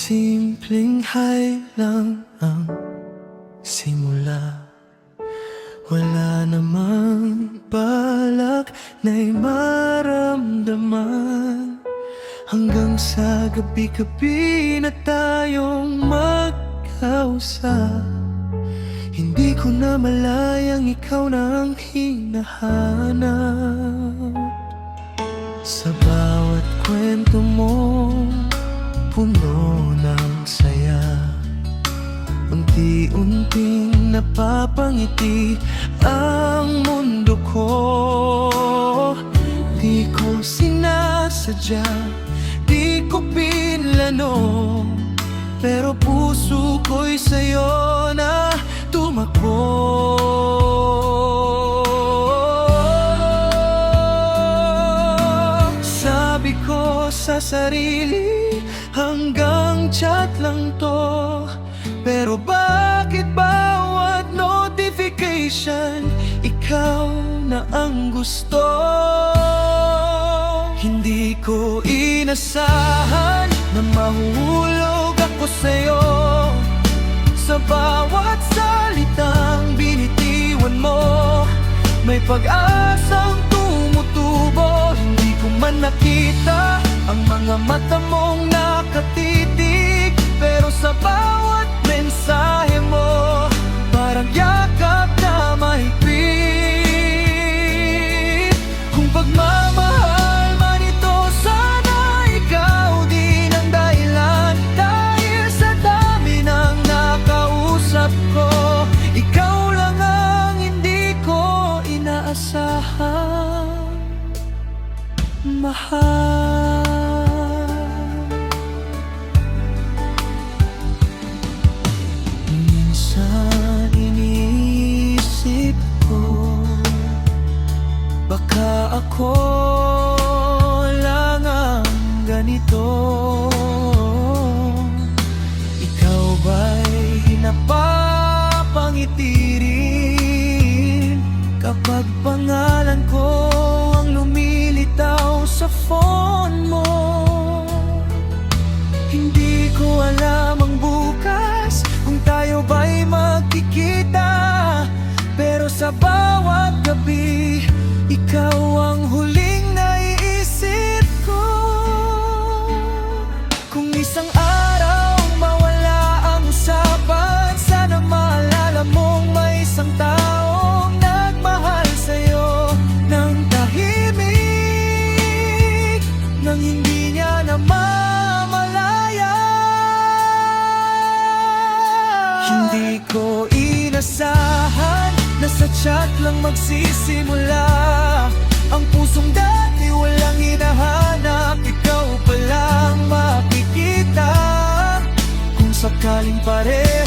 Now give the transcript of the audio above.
Simpleng hi lang ang simula. Wala namang balak na'y maramdaman, hanggang sa gabi-gabi na tayong magkausap. Hindi ko na malayang ikaw na ang hinahanap. Sa bawat kwento mo, puno ng saya. Unti-unting napapangiti ang mundo ko. Di ko sinasadya, di ko pinlano, pero puso ko'y sa'yo na tumakbo. Sabi ko sa sarili, hanggang chat lang to, pero bakit bawat notification ikaw na ang gusto? Hindi ko inasahan na mahuhulog ako sa'yo. Sa bawat salitang binitiwan mo, may pag-asang tumutubo. Hindi ko man nakita ang mga mata mong nakatitig, pero sa bawat mensahe mo, parang yakap na mahigpit. Kung pagmamahal man ito, sana ikaw din ang dahilan. Dahil sa dami ng nakausap ko, ikaw lang ang hindi ko inaasahan. Mahal. Baka ako lang ang ganito. Ikaw ba'y napapangiti rin kapag pangalan ko ang lumilitaw sa phone mo? Hindi ko alam ang bukas kung tayo ba'y magkikita, pero sa bawat gabi, ikaw ang huling naiisip ko. Kung isang araw mawala ang usapan, sana maalala mong may isang taong nagmahal sa'yo ng tahimik, nang hindi niya namamalaya. Hindi ko inasahan na sa chat lang magsisimula ang pusong dati walang hinahanap. Ikaw palang makikita kung sakaling pareho